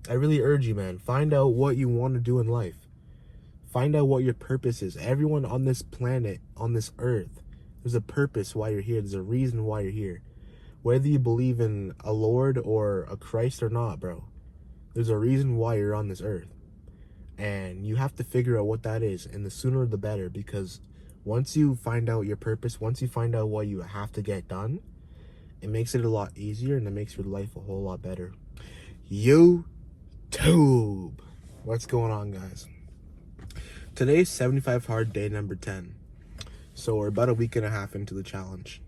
I really urge you, man, find out what you want to do in life. Find out what your purpose is. Everyone on this planet, on this earth, there's a purpose why you're here. There's a reason why you're here. Whether you believe in a Lord or a Christ or not, bro, there's a reason why you're on this earth. And you have to figure out what that is, and the sooner the better, because once you find out your purpose, once you find out what you have to get done, it makes it a lot easier and it makes your life a whole lot better. YouTube, what's going on, guys? Today's 75 hard day number 10. So we're about a week and a half into the challenge.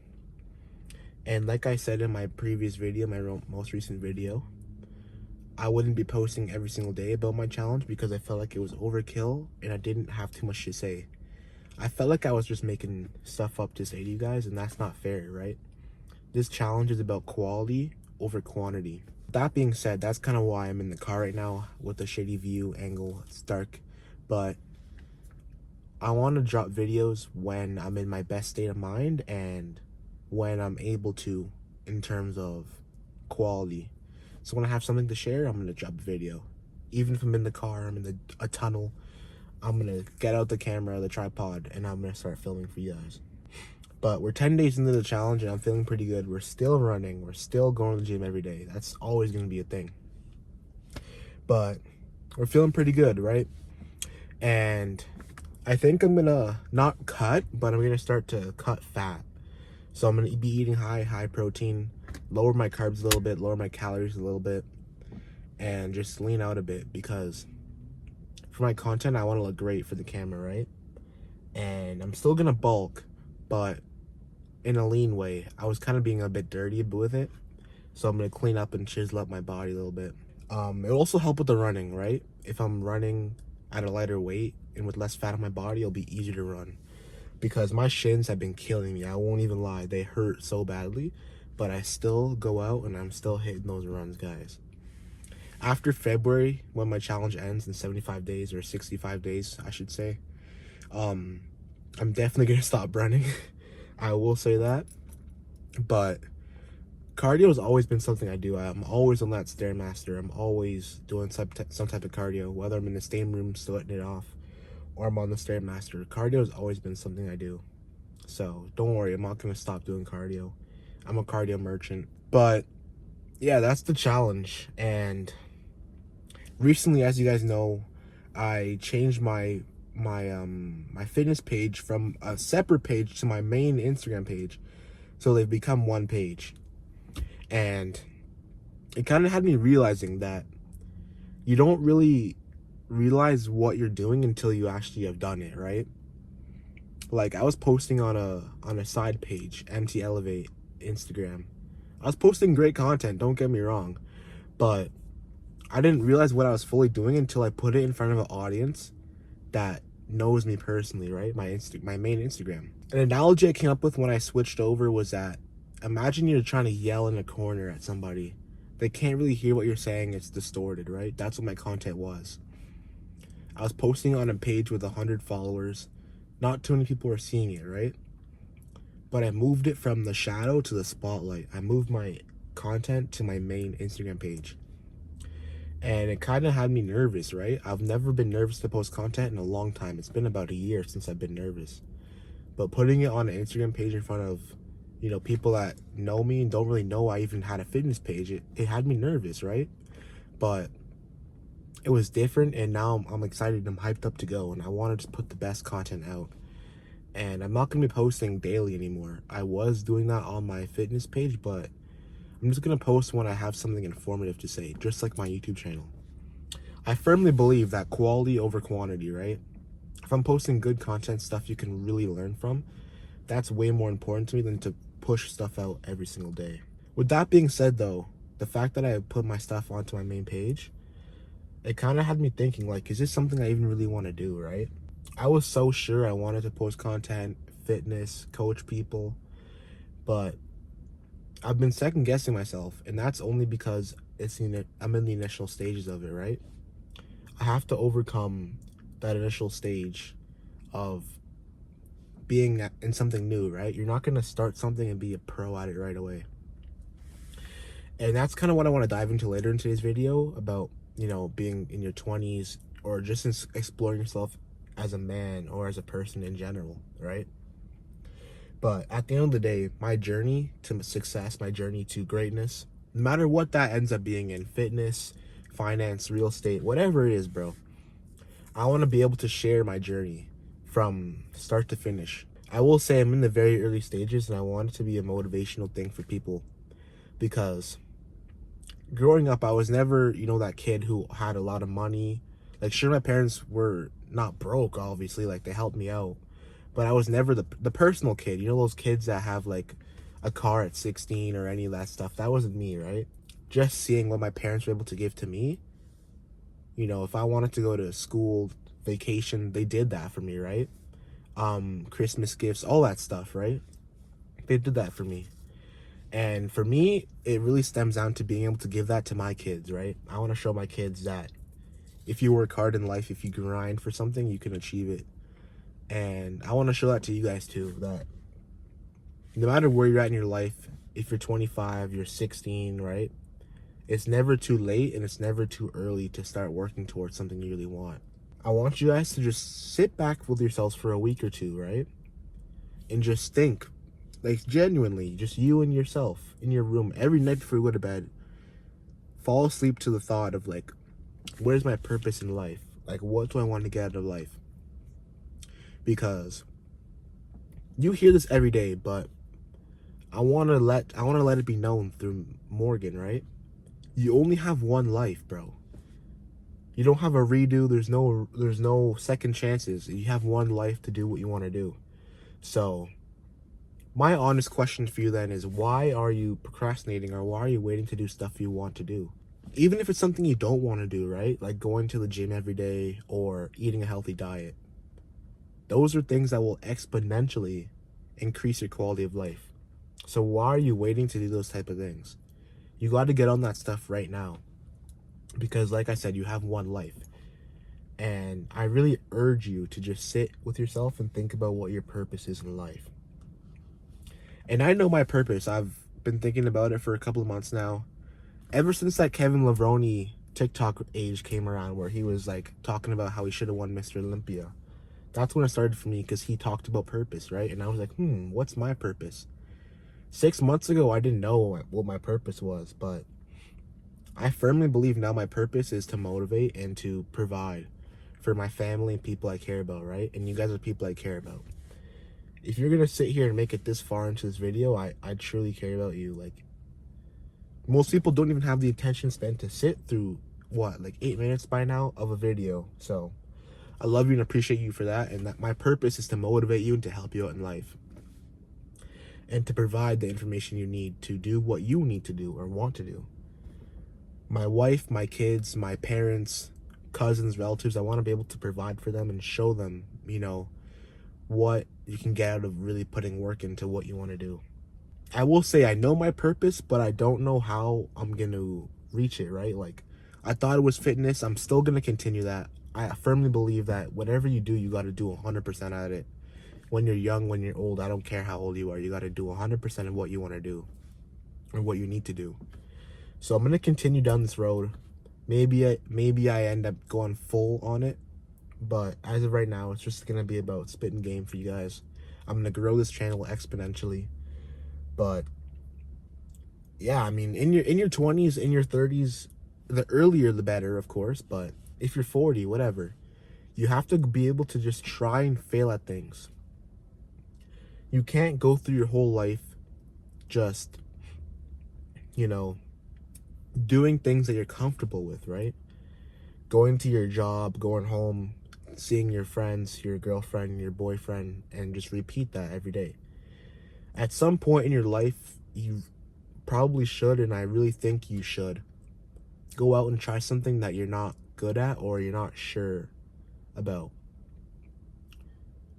And like I said in my previous video, my most recent video, I wouldn't be posting every single day about my challenge because I felt like it was overkill and I didn't have too much to say. I felt like I was just making stuff up to say to you guys, and that's not fair, right? This challenge is about quality over quantity. That being said, that's kind of why I'm in the car right now with a shitty view angle. It's dark, but I want to drop videos when I'm in my best state of mind and when I'm able to, in terms of quality. So when I have something to share, I'm going to drop a video. Even if I'm in the car, I'm in a tunnel, I'm going to get out the camera, the tripod, and I'm going to start filming for you guys. But we're 10 days into the challenge and I'm feeling pretty good. We're still running. We're still going to the gym every day. That's always going to be a thing. But we're feeling pretty good, right? And I think I'm going to not cut, but I'm going to start to cut fat. So I'm going to be eating high protein, lower my carbs a little bit, lower my calories a little bit, and just lean out a bit because for my content, I want to look great for the camera, right? And I'm still going to bulk, but in a lean way. I was kind of being a bit dirty with it, so I'm gonna clean up and chisel up my body a little bit. It'll also help with the running, right? If I'm running at a lighter weight and with less fat on my body, it'll be easier to run because my shins have been killing me. I won't even lie, they hurt so badly, but I still go out and I'm still hitting those runs, guys. After February, when my challenge ends in 75 days or 65 days, I should say, I'm definitely gonna stop running. I will say that, but cardio has always been something I do. I'm always on that Stairmaster. I'm always doing some type of cardio, whether I'm in the steam room sweating it off or I'm on the Stairmaster. Cardio has always been something I do. So don't worry, I'm not going to stop doing cardio. I'm a cardio merchant. But yeah, that's the challenge. And recently, as you guys know, I changed my fitness page from a separate page to my main Instagram page, so they've become one page. And it kind of had me realizing that you don't really realize what you're doing until you actually have done it, right? Like I was posting on a side page, MT Elevate Instagram. I was posting great content, don't get me wrong, but I didn't realize what I was fully doing until I put it in front of an audience that knows me personally, right? My main Instagram. An analogy I came up with when I switched over was that imagine you're trying to yell in a corner at somebody. They can't really hear what you're saying. It's distorted, right? That's what my content was. I was posting on a page with 100 followers. Not too many people were seeing it, right? But I moved it from the shadow to the spotlight. I moved my content to my main Instagram page. And it kind of had me nervous, right? I've never been nervous to post content in a long time. It's been about a year since I've been nervous. But putting it on an Instagram page in front of, people that know me and don't really know I even had a fitness page, it had me nervous, right? But it was different, and now I'm excited. I'm hyped up to go, and I want to just put the best content out. And I'm not going to be posting daily anymore. I was doing that on my fitness page, but I'm just going to post when I have something informative to say, just like my YouTube channel. I firmly believe that quality over quantity, right? If I'm posting good content, stuff you can really learn from, that's way more important to me than to push stuff out every single day. With that being said, though, the fact that I put my stuff onto my main page, it kind of had me thinking, like, is this something I even really want to do, right? I was so sure I wanted to post content, fitness, coach people, but I've been second guessing myself, and that's only because I'm in the initial stages of it, right? I have to overcome that initial stage of being in something new, right? You're not going to start something and be a pro at it right away. And that's kind of what I want to dive into later in today's video about, being in your 20s, or just exploring yourself as a man or as a person in general, right? But at the end of the day, my journey to success, my journey to greatness, no matter what that ends up being in fitness, finance, real estate, whatever it is, bro, I want to be able to share my journey from start to finish. I will say I'm in the very early stages, and I want it to be a motivational thing for people, because growing up, I was never, that kid who had a lot of money. Like, sure, my parents were not broke, obviously, like, they helped me out, but I was never the personal kid. Those kids that have, like, a car at 16 or any of that stuff. That wasn't me, right? Just seeing what my parents were able to give to me, if I wanted to go to school, vacation, they did that for me, right? Christmas gifts, all that stuff, right? They did that for me. And for me, it really stems down to being able to give that to my kids, right? I want to show my kids that if you work hard in life, if you grind for something, you can achieve it. And I want to show that to you guys too, that no matter where you're at in your life, if you're 25, you're 16, right? It's never too late, and it's never too early to start working towards something you really want. I want you guys to just sit back with yourselves for a week or two, right? And just think, like, genuinely, just you and yourself in your room every night before you go to bed. Fall asleep to the thought of, like, where's my purpose in life? Like, what do I want to get out of life? Because you hear this every day, but I want to let it be known through Morgan, right? You only have one life, bro. You don't have a redo. There's no second chances. You have one life to do what you want to do. So my honest question for you then is, why are you procrastinating, or why are you waiting to do stuff you want to do? Even if it's something you don't want to do, right? Like going to the gym every day or eating a healthy diet. Those are things that will exponentially increase your quality of life. So why are you waiting to do those type of things? You got to get on that stuff right now. Because like I said, you have one life. And I really urge you to just sit with yourself and think about what your purpose is in life. And I know my purpose. I've been thinking about it for a couple of months now. Ever since that Kevin Levrone TikTok age came around, where he was like talking about how he should have won Mr. Olympia. That's when it started for me, because he talked about purpose, right? And I was like, what's my purpose? 6 months ago, I didn't know what my purpose was, but I firmly believe now my purpose is to motivate and to provide for my family and people I care about, right? And you guys are people I care about. If you're gonna sit here and make it this far into this video, I truly care about you. Like, most people don't even have the attention span to sit through, like 8 minutes by now of a video. So I love you and appreciate you for that. And that my purpose is to motivate you and to help you out in life, and to provide the information you need to do what you need to do or want to do. My wife, my kids, my parents, cousins, relatives, I want to be able to provide for them and show them, what you can get out of really putting work into what you want to do. I will say I know my purpose, but I don't know how I'm going to reach it, right? Like, I thought it was fitness. I'm still going to continue that. I firmly believe that whatever you do, you got to do 100% at it. When you're young, when you're old, I don't care how old you are. You got to do 100% of what you want to do or what you need to do. So I'm going to continue down this road. Maybe I end up going full on it. But as of right now, it's just going to be about spitting game for you guys. I'm going to grow this channel exponentially. But yeah, I mean, in your 20s, in your 30s, the earlier the better, of course. But if you're 40, whatever, you have to be able to just try and fail at things. You can't go through your whole life just, doing things that you're comfortable with, right? Going to your job, going home, seeing your friends, your girlfriend, your boyfriend, and just repeat that every day. At some point in your life, you probably should, and I really think you should, go out and try something that you're not good at or you're not sure about.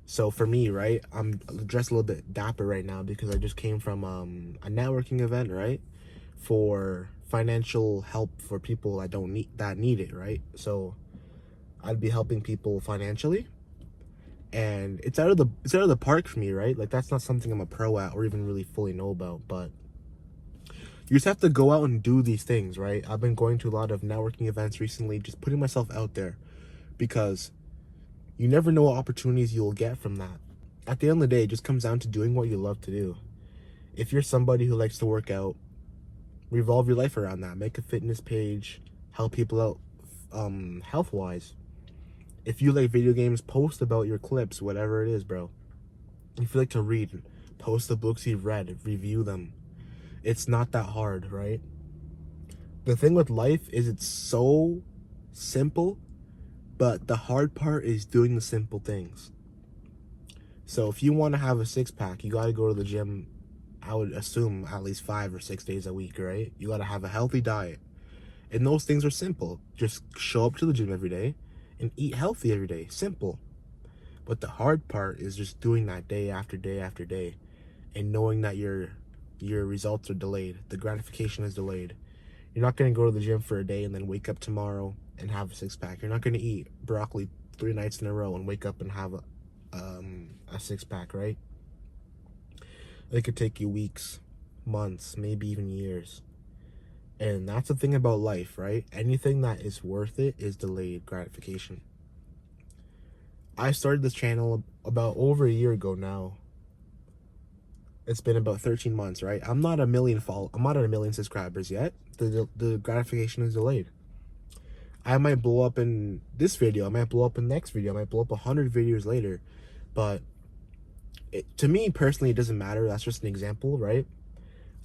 So for me, right, I'm dressed a little bit dapper right now because I just came from a networking event, right, for financial help for people that need it, right? So I'd be helping people financially, and it's out of the park for me, right? Like, that's not something I'm a pro at or even really fully know about, but You just have to go out and do these things, right? I've been going to a lot of networking events recently, just putting myself out there, because you never know what opportunities you'll get from that. At the end of the day, it just comes down to doing what you love to do. If you're somebody who likes to work out, revolve your life around that. Make a fitness page, help people out health-wise. If you like video games, post about your clips, whatever it is, bro. If you like to read, post the books you've read, review them. It's not that hard, right? The thing with life is it's so simple, but the hard part is doing the simple things. So if you want to have a six-pack, you got to go to the gym, I would assume, at least 5 or 6 days a week, right? You got to have a healthy diet. And those things are simple. Just show up to the gym every day and eat healthy every day. Simple. But the hard part is just doing that day after day after day, and knowing that your results are delayed. The gratification is delayed. You're not going to go to the gym for a day and then wake up tomorrow and have a six-pack. You're not going to eat broccoli 3 nights in a row and wake up and have a six-pack, right? It could take you weeks, months, maybe even years. And that's the thing about life, right? Anything that is worth it is delayed gratification. I started this channel about over a year ago now. It's been about 13 months, right? I'm not at a million subscribers yet. The gratification is delayed. I might blow up in this video. I might blow up in the next video. I might blow up 100 videos later. But to me personally, it doesn't matter. That's just an example, right?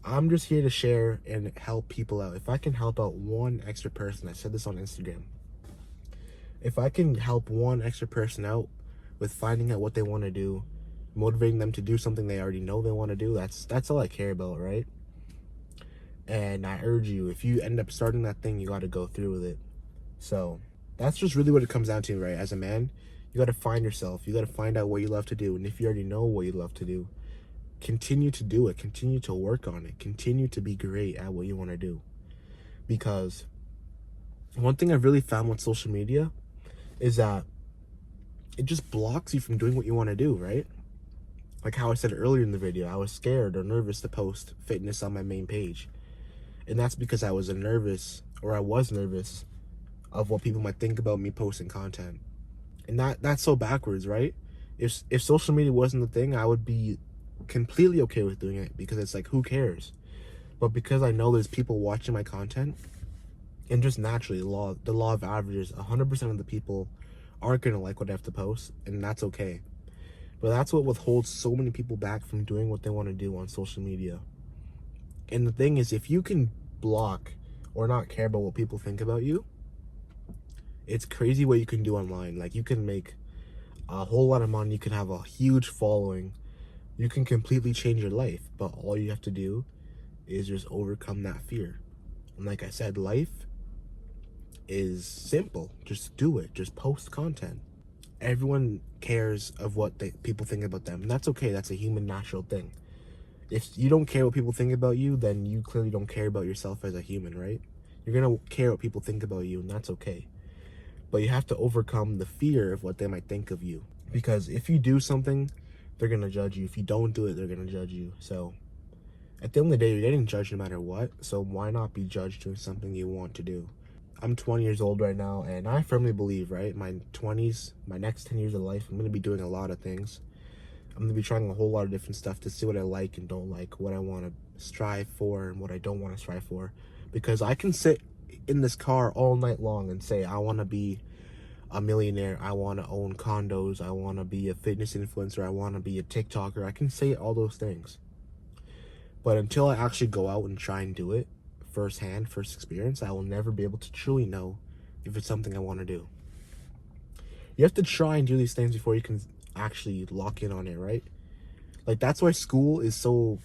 I'm just here to share and help people out. If I can help out one extra person, I said this on Instagram. If I can help one extra person out with finding out what they want to do, motivating them to do something they already know they want to do, that's all I care about, right? And I urge you, if you end up starting that thing, you got to go through with it. So that's just really what it comes down to, right? As a man, you got to find yourself. You got to find out what you love to do. And if you already know what you love to do, continue to do it. Continue to work on it. Continue to be great at what you want to do. Because one thing I've really found with social media is that it just blocks you from doing what you want to do, right? Like how I said earlier in the video, I was scared or nervous to post fitness on my main page. And that's because I was nervous of what people might think about me posting content. And that's so backwards, right? If social media wasn't the thing, I would be completely okay with doing it, because it's like, who cares? But because I know there's people watching my content, and just naturally, the law of averages, 100% of the people aren't going to like what I have to post, and that's okay. But that's what withholds so many people back from doing what they want to do on social media. And the thing is, if you can block or not care about what people think about you, it's crazy what you can do online. Like, you can make a whole lot of money, you can have a huge following, you can completely change your life, but all you have to do is just overcome that fear. And like I said, life is simple. Just do it. Just post content. Everyone cares of what people think about them, and that's okay. That's a human natural thing. If you don't care what people think about you, then you clearly don't care about yourself as a human, right? You're gonna care what people think about you, and that's okay. But you have to overcome the fear of what they might think of you, because if you do something, they're gonna judge you. If you don't do it, they're gonna judge you. So at the end of the day, you're getting judged no matter what, so why not be judged doing something you want to do? I'm 20 years old right now, and I firmly believe, right, my 20s, my next 10 years of life, I'm going to be doing a lot of things. I'm going to be trying a whole lot of different stuff to see what I like and don't like, what I want to strive for and what I don't want to strive for. Because I can sit in this car all night long and say, I want to be a millionaire, I want to own condos, I want to be a fitness influencer, I want to be a TikToker. I can say all those things. But until I actually go out and try and do it, first experience, I will never be able to truly know if it's something I want to do. You have to try and do these things before you can actually lock in on it, right? Like, that's why school is so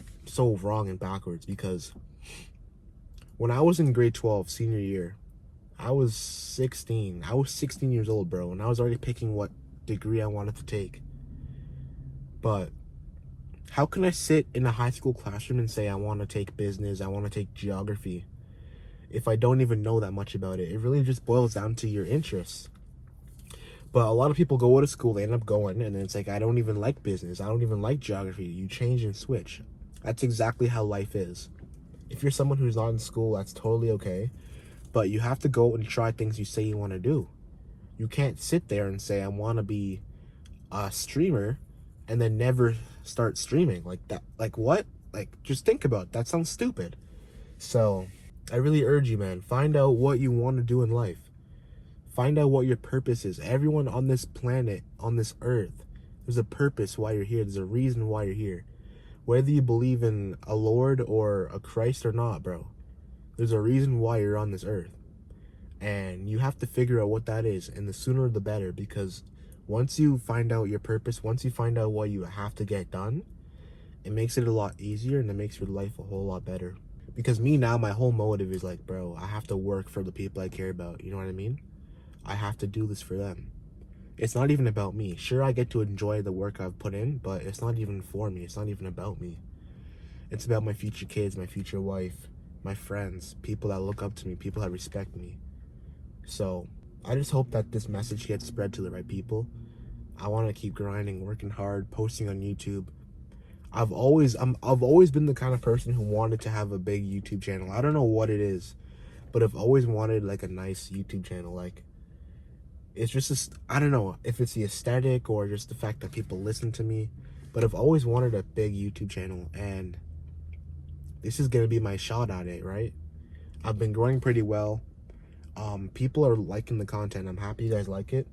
wrong and backwards, because when I was in grade 12, senior year, I was 16 years old, bro, and I was already picking what degree I wanted to take. But how can I sit in a high school classroom and say I want to take business, I want to take geography, if I don't even know that much about it? It really just boils down to your interests. But a lot of people go to school, they end up going, and then it's like, I don't even like business, I don't even like geography. You change and switch. That's exactly how life is. If you're someone who's not in school, that's totally okay. But you have to go and try things you say you want to do. You can't sit there and say, I want to be a streamer and then never start streaming like that. Like, what? Like, just think about it. That sounds stupid. So I really urge you, man, find out what you want to do in life. Find out what your purpose is. Everyone on this planet, on this earth, there's a purpose why you're here. There's a reason why you're here. Whether you believe in a Lord or a Christ or not, bro, there's a reason why you're on this earth. And you have to figure out what that is, and the sooner the better, because once you find out your purpose, once you find out what you have to get done, it makes it a lot easier and it makes your life a whole lot better. Because me now, my whole motive is like, bro, I have to work for the people I care about. You know what I mean? I have to do this for them. It's not even about me. Sure, I get to enjoy the work I've put in, but it's not even for me. It's not even about me. It's about my future kids, my future wife, my friends, people that look up to me, people that respect me. So I just hope that this message gets spread to the right people. I want to keep grinding, working hard, posting on YouTube. I've always been the kind of person who wanted to have a big YouTube channel. I don't know what it is, but I've always wanted like a nice YouTube channel. Like, it's just I don't know if it's the aesthetic or just the fact that people listen to me, but I've always wanted a big YouTube channel, and this is gonna be my shot at it, right? I've been growing pretty well. People are liking the content. I'm happy you guys like it.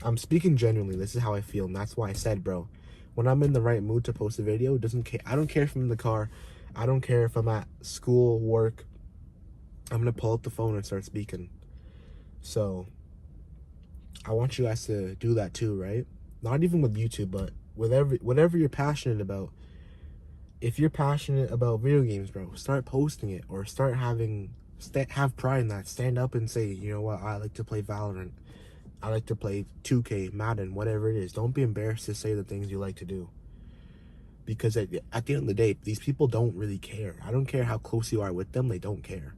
I'm speaking genuinely. This is how I feel, and that's why I said, bro, when I'm in the right mood to post a video, it doesn't care. I don't care if I'm in the car. I don't care if I'm at school, work. I'm gonna pull up the phone and start speaking. So I want you guys to do that too, right? Not even with YouTube, but with whatever you're passionate about. If you're passionate about video games, bro, start posting it, or start have pride in that. Stand up and say, you know what, I like to play Valorant. I like to play 2K, Madden, whatever it is. Don't be embarrassed to say the things you like to do. Because at the end of the day, these people don't really care. I don't care how close you are with them, they don't care.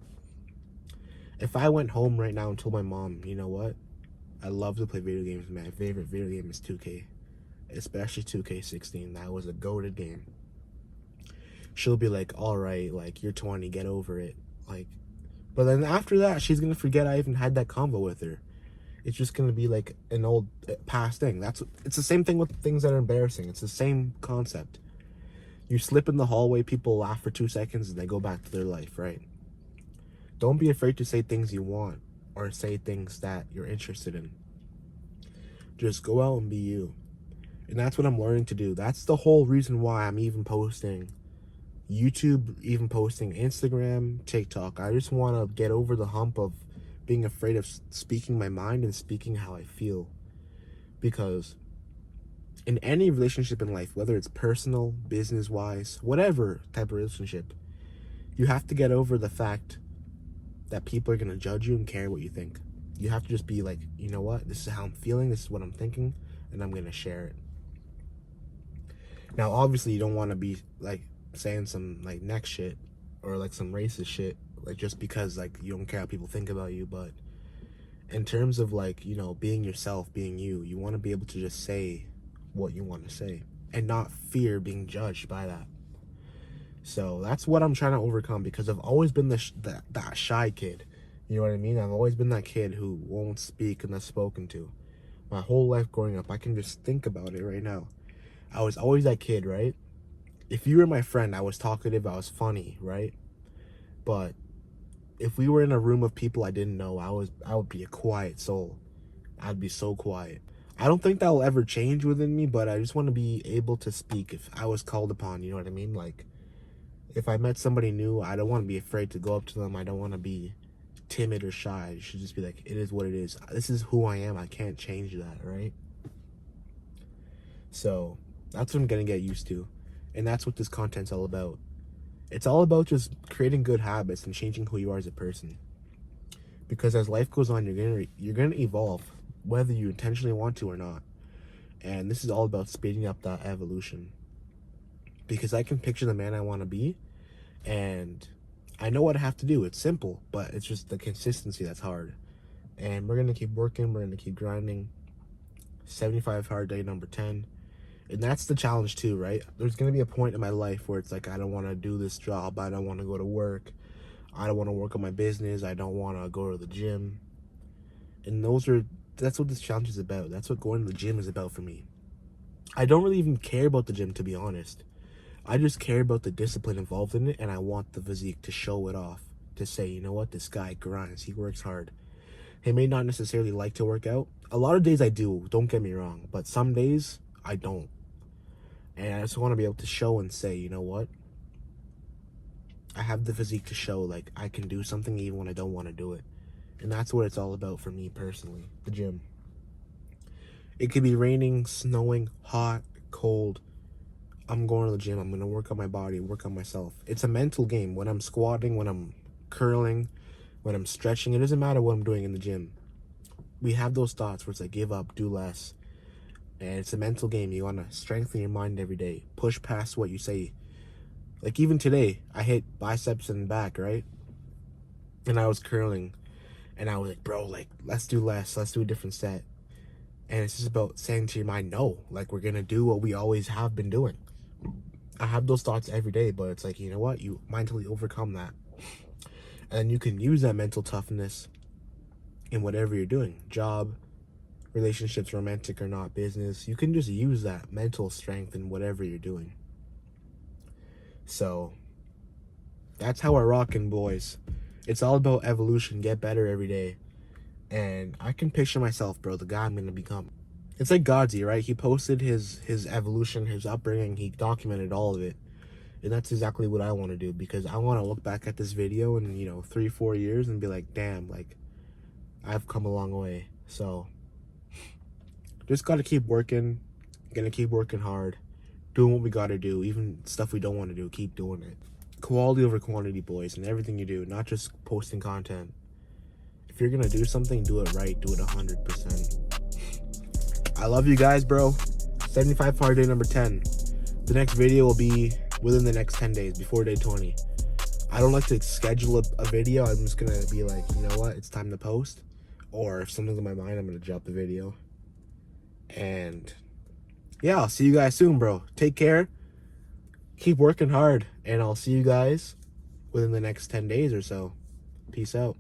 If I went home right now and told my mom, you know what, I love to play video games, my favorite video game is 2K. Especially 2K16, that was a goated game. She'll be like, alright, like, you're 20, get over it. Like, but then after that, she's gonna forget I even had that convo with her. It's just gonna be like an old past thing. It's the same thing with things that are embarrassing. It's the same concept. You slip in the hallway, people laugh for 2 seconds, and they go back to their life, right? Don't be afraid to say things you want, or say things that you're interested in. Just go out and be you. And that's what I'm learning to do. That's the whole reason why I'm even posting YouTube, even posting Instagram, TikTok. I just want to get over the hump of being afraid of speaking my mind and speaking how I feel. Because in any relationship in life, whether it's personal, business-wise, whatever type of relationship, you have to get over the fact that people are going to judge you and care what you think. You have to just be like, you know what, this is how I'm feeling, this is what I'm thinking, and I'm going to share it. Now, obviously, you don't want to be like saying some like next shit or like some racist shit, like just because like you don't care how people think about you. But in terms of like, you know, being yourself, being you want to be able to just say what you want to say and not fear being judged by that. So that's what I'm trying to overcome, because I've always been that shy kid. You know what I mean? I've always been that kid who won't speak unless spoken to. My whole life growing up, I can just think about it right now. I was always that kid, right? If you were my friend, I was talkative, I was funny, right? But if we were in a room of people I didn't know, I would be a quiet soul. I'd be so quiet. I don't think that will ever change within me, but I just want to be able to speak if I was called upon, you know what I mean? Like, if I met somebody new, I don't want to be afraid to go up to them. I don't want to be timid or shy. I should just be like, it is what it is. This is who I am. I can't change that, right? So that's what I'm going to get used to. And that's what this content's all about. It's all about just creating good habits and changing who you are as a person. Because as life goes on, you're gonna evolve, whether you intentionally want to or not. And this is all about speeding up that evolution. Because I can picture the man I want to be, and I know what I have to do. It's simple, but it's just the consistency that's hard. And we're gonna keep working. We're gonna keep grinding. 75 hard day number 10. And that's the challenge too, right? There's going to be a point in my life where it's like, I don't want to do this job. I don't want to go to work. I don't want to work on my business. I don't want to go to the gym. And that's what this challenge is about. That's what going to the gym is about for me. I don't really even care about the gym, to be honest. I just care about the discipline involved in it, and I want the physique to show it off. To say, you know what, this guy grinds. He works hard. He may not necessarily like to work out. A lot of days I do, don't get me wrong. But some days, I don't. And I just want to be able to show and say, you know what? I have the physique to show, like, I can do something even when I don't want to do it. And that's what it's all about for me personally, the gym. It could be raining, snowing, hot, cold. I'm going to the gym. I'm going to work on my body, work on myself. It's a mental game. When I'm squatting, when I'm curling, when I'm stretching, it doesn't matter what I'm doing in the gym. We have those thoughts where it's like, give up, do less. And it's a mental game. You want to strengthen your mind every day. Push past what you say. Like even today, I hit biceps and back, right? And I was curling. And I was like, bro, like, let's do less. Let's do a different set. And it's just about saying to your mind, no. Like, we're going to do what we always have been doing. I have those thoughts every day, but it's like, you know what? You mentally overcome that. And you can use that mental toughness in whatever you're doing. Job, relationships, romantic or not, business. You can just use that mental strength in whatever you're doing. So that's how we're rocking, boys. It's all about evolution. Get better every day. And I can picture myself, bro, the guy I'm going to become. It's like Godsey, right? He posted his evolution, his upbringing. He documented all of it. And that's exactly what I want to do, because I want to look back at this video in, 3-4 years and be like, damn, like, I've come a long way. So just got to keep working. Gonna keep working hard. Doing what we got to do. Even stuff we don't want to do, keep doing it. Quality over quantity, boys, in everything you do. Not just posting content. If you're going to do something, do it right. Do it 100%. I love you guys, bro. 75 hard day number 10. The next video will be within the next 10 days, before day 20. I don't like to schedule a video. I'm just going to be like, you know what? It's time to post. Or if something's in my mind, I'm going to drop the video. And yeah, I'll see you guys soon, bro. Take care. Keep working hard. And I'll see you guys within the next 10 days or so. Peace out.